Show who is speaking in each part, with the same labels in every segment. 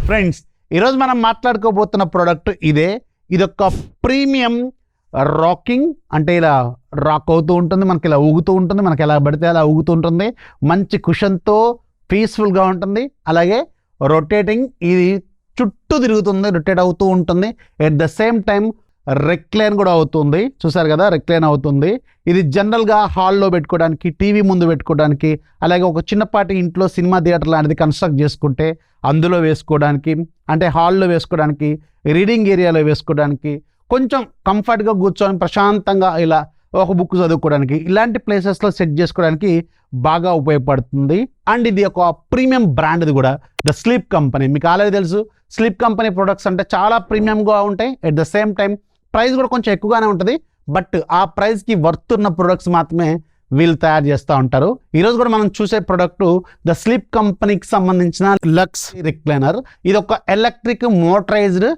Speaker 1: Friends ఈరోజు మనం మాట్లాడుకోబోతున్న product ఇదొక ప్రీమియం రాకింగ్, అంటే ఇలా రాక్ అవుతూ ఉంటుంది, మనకి ఇలా ఊగుతూ ఉంటుంది, మనకి ఎలా పడితే అలా ఊగుతూ ఉంటుంది, మంచి కుషన్తో పీస్ఫుల్గా ఉంటుంది. అలాగే రొటేటింగ్, ఇది చుట్టూ తిరుగుతుంది, రొటేట్ అవుతూ ఉంటుంది. At the same time recline కూడా అవుతుంది. చూసారు కదా, రెక్లైన్ అవుతుంది. ఇది జనరల్గా హాల్లో పెట్టుకోవడానికి, టీవీ ముందు పెట్టుకోవడానికి, అలాగే ఒక చిన్నపాటి ఇంట్లో సినిమా థియేటర్ లాంటిది కన్స్ట్రక్ట్ చేసుకుంటే అందులో వేసుకోవడానికి, అంటే హాల్లో వేసుకోవడానికి, రీడింగ్ ఏరియాలో వేసుకోవడానికి, కొంచెం కంఫర్ట్గా కూర్చొని ప్రశాంతంగా ఇలా ఒక బుక్ చదువుకోవడానికి, ఇలాంటి ప్లేసెస్లో సెట్ చేసుకోవడానికి బాగా ఉపయోగపడుతుంది. అండ్ ఇది ఒక ప్రీమియం బ్రాండ్, ఇది కూడా ద స్లీప్ కంపెనీ. మీకు ఆల్రెడీ తెలుసు, స్లీప్ కంపెనీ ప్రొడక్ట్స్ అంటే చాలా ప్రీమియంగా ఉంటాయి. At the same time price కూడా కొంచెం ఎక్కువగానే ఉంటుంది. బట్ ఆ ప్రైస్కి వర్త్ ఉన్న ప్రొడక్ట్స్ మాత్రమే వీళ్ళు తయారు చేస్తూ ఉంటారు. ఈరోజు కూడా మనం చూసే ప్రొడక్ట్ ద స్లీప్ కంపెనీకి సంబంధించిన లక్స్ రిక్లైనర్. ఇది ఒక ఎలక్ట్రిక్ మోటరైజ్డ్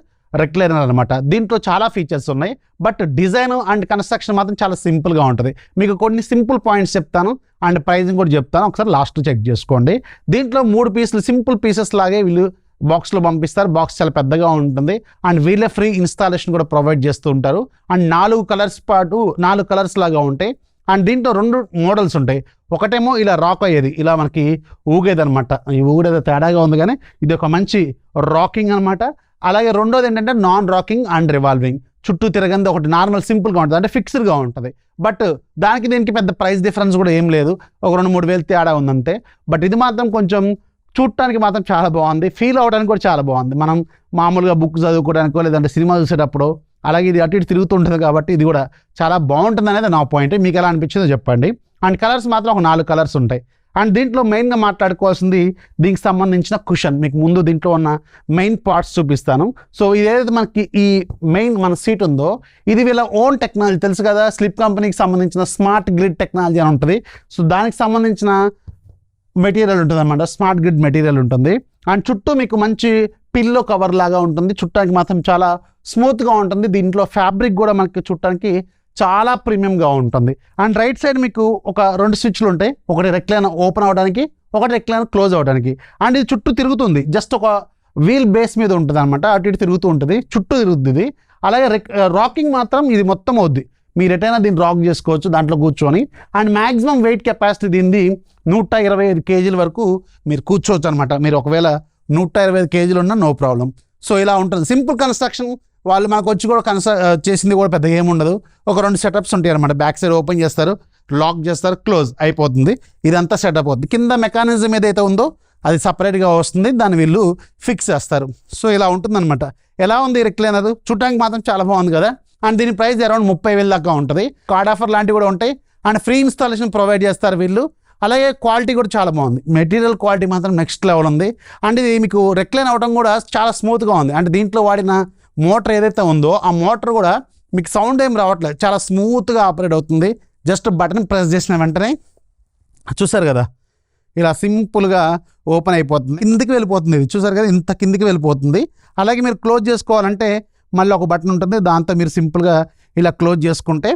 Speaker 1: రెక్లైనర్ అనమాట. దీంట్లో చాలా ఫీచర్స్ ఉన్నాయి, బట్ డిజైన్ అండ్ కన్స్ట్రక్షన్ మాత్రం చాలా సింపుల్గా ఉంటుంది. మీకు కొన్ని సింపుల్ పాయింట్స్ చెప్తాను అండ్ ప్రైజింగ్ కూడా చెప్తాను, ఒకసారి లాస్ట్ చెక్ చేసుకోండి. దీంట్లో 3 పీసులు సింపుల్ పీసెస్ లాగే వీళ్ళు బాక్స్లో పంపిస్తారు. బాక్స్ చాలా పెద్దగా ఉంటుంది అండ్ వీళ్ళే ఫ్రీ ఇన్స్టాలేషన్ కూడా ప్రొవైడ్ చేస్తూ ఉంటారు. అండ్ 4 కలర్స్ లాగా ఉంటాయి. అండ్ దీంట్లో 2 మోడల్స్ ఉంటాయి. ఒకటేమో ఇలా రాక్ అయ్యేది, ఇలా మనకి ఊగేదనమాట. ఈ ఊగేదో తేడాగా ఉంది, కానీ ఇది ఒక మంచి రాకింగ్ అనమాట. అలాగే రెండోది ఏంటంటే నాన్ రాకింగ్ అండ్ రివాల్వింగ్, చుట్టూ తిరగంది. ఒకటి నార్మల్ సింపుల్గా ఉంటుంది, అంటే ఫిక్స్డ్గా ఉంటుంది. బట్ దానికి దీనికి పెద్ద ప్రైస్ డిఫరెన్స్ కూడా ఏం లేదు, ఒక 2-3 వేలు తేడా ఉందంతే. బట్ ఇది మాత్రం కొంచెం చూడటానికి మాత్రం చాలా బాగుంది, ఫీల్ అవడానికి కూడా చాలా బాగుంది. మనం మామూలుగా బుక్ చదువుకోవడానికో లేదంటే సినిమా చూసేటప్పుడు, అలాగే ఇది అటు ఇటు తిరుగుతుంటుంది కాబట్టి ఇది కూడా చాలా బాగుంటుంది అనేది నా పాయింట్. మీకు ఎలా అనిపించిందో చెప్పండి. అండ్ కలర్స్ మాత్రం ఒక 4 కలర్స్ ఉంటాయి. అండ్ దీంట్లో మెయిన్గా మాట్లాడుకోవాల్సింది దీనికి సంబంధించిన కుషన్. మీకు ముందు దీంట్లో ఉన్న మెయిన్ పార్ట్స్ చూపిస్తాను. సో ఇదేదైతే మనకి ఈ మెయిన్ మన సీట్ ఉందో, ఇది వీళ్ళ ఓన్ టెక్నాలజీ. తెలుసు కదా, స్లిప్ కంపెనీకి సంబంధించిన స్మార్ట్ గ్రిడ్ టెక్నాలజీ అని ఉంటుంది. సో దానికి సంబంధించిన మెటీరియల్ ఉంటుంది అనమాట, స్మార్ట్ గ్రిడ్ మెటీరియల్ ఉంటుంది. అండ్ చుట్టూ మీకు మంచి పిల్లో కవర్ లాగా ఉంటుంది, చుట్టానికి మాత్రం చాలా స్మూత్గా ఉంటుంది. దీంట్లో ఫ్యాబ్రిక్ కూడా మనకి చుట్టానికి చాలా ప్రీమియంగా ఉంటుంది. అండ్ రైట్ సైడ్ మీకు ఒక 2 స్విచ్లు ఉంటాయి, ఒకటి రెక్లైన్ ఓపెన్ అవ్వడానికి, ఒకటి రెక్లైన్ క్లోజ్ అవ్వడానికి. అండ్ ఇది చుట్టూ తిరుగుతుంది, జస్ట్ ఒక వీల్ బేస్ మీద ఉంటుంది అనమాట, అటు ఇటు తిరుగుతూ ఉంటుంది, చుట్టూ తిరుగుతుంది ఇది. అలాగే రాకింగ్ మాత్రం ఇది మొత్తం అవుద్ది, మీరు ఎటైనా దీన్ని రాక్ చేసుకోవచ్చు దాంట్లో కూర్చొని. అండ్ మ్యాక్సిమం వెయిట్ కెపాసిటీ దీనిది 125 కేజీల వరకు మీరు కూర్చోవచ్చు అనమాట. మీరు ఒకవేళ 125 కేజీలు ఉన్నా నో ప్రాబ్లం. సో ఇలా ఉంటుంది, సింపుల్ కన్స్ట్రక్షన్. వాళ్ళు మనకు వచ్చి కూడా చేసింది కూడా పెద్దగా ఏముండదు. ఒక 2 సెటప్స్ ఉంటాయి అనమాట. బ్యాక్ సైడ్ ఓపెన్ చేస్తారు, లాక్ చేస్తారు, క్లోజ్ అయిపోతుంది. ఇదంతా సెటప్ అవుతుంది. కింద మెకానిజం ఏదైతే ఉందో అది సపరేట్గా వస్తుంది, దాన్ని వీళ్ళు ఫిక్స్ చేస్తారు. సో ఇలా ఉంటుందన్నమాట. ఎలా ఉంది రిక్లైనర్? చూడడానికి మాత్రం చాలా బాగుంది కదా. అండ్ దీని ప్రైస్ అరౌండ్ 30,000 దాకా ఉంటుంది. కార్డ్ ఆఫర్ లాంటివి కూడా ఉంటాయి అండ్ ఫ్రీ ఇన్స్టాలేషన్ ప్రొవైడ్ చేస్తారు వీళ్ళు. అలాగే క్వాలిటీ కూడా చాలా బాగుంది, మెటీరియల్ క్వాలిటీ మాత్రం నెక్స్ట్ లెవెల్ ఉంది. అండ్ ఇది మీకు రెక్లైన్ అవ్వడం కూడా చాలా స్మూత్గా ఉంది. అంటే దీంట్లో వాడిన మోటార్ ఏదైతే ఉందో ఆ మోటార్ కూడా మీకు సౌండ్ ఏం రావట్లేదు, చాలా స్మూత్గా ఆపరేట్ అవుతుంది. జస్ట్ బటన్ ప్రెస్ చేసిన వెంటనే చూసారు కదా, ఇలా సింపుల్గా ఓపెన్ అయిపోతుంది, కిందికి వెళ్ళిపోతుంది. ఇది చూసారు కదా, ఇంత కిందికి వెళ్ళిపోతుంది. అలాగే మీరు క్లోజ్ చేసుకోవాలంటే మళ్ళీ ఒక బటన్ ఉంటుంది, దాంతో మీరు సింపుల్గా ఇలా క్లోజ్ చేసుకుంటే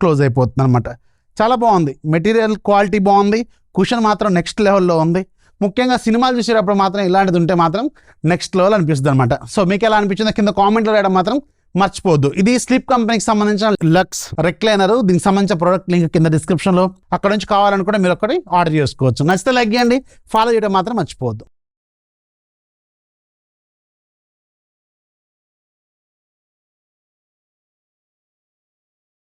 Speaker 1: క్లోజ్ అయిపోతుంది అనమాట. చాలా బాగుంది, మెటీరియల్ క్వాలిటీ బాగుంది, కుషన్ మాత్రం నెక్స్ట్ లెవెల్లో ఉంది. ముఖ్యంగా సినిమాలు చూసేటప్పుడు మాత్రం ఇలాంటిది ఉంటే మాత్రం నెక్స్ట్ లెవెల్ అనిపిస్తుంది అనమాట. సో మీకు ఎలా అనిపించిందో కింద కామెంట్లో రాయడం మాత్రం మర్చిపోవద్దు. ఇది స్లీప్ కంపెనీకి సంబంధించిన లక్స్ రెక్లైనర్. దీనికి సంబంధించిన ప్రోడక్ట్ లింక్ కింద డిస్క్రిప్షన్లో, అక్కడ నుంచి కావాలనుకుంటే మీరు ఒకటి ఆర్డర్ చేసుకోవచ్చు. నచ్చితే లైక్ చేయండి, ఫాలో చేయడం మాత్రం మర్చిపోవద్దు.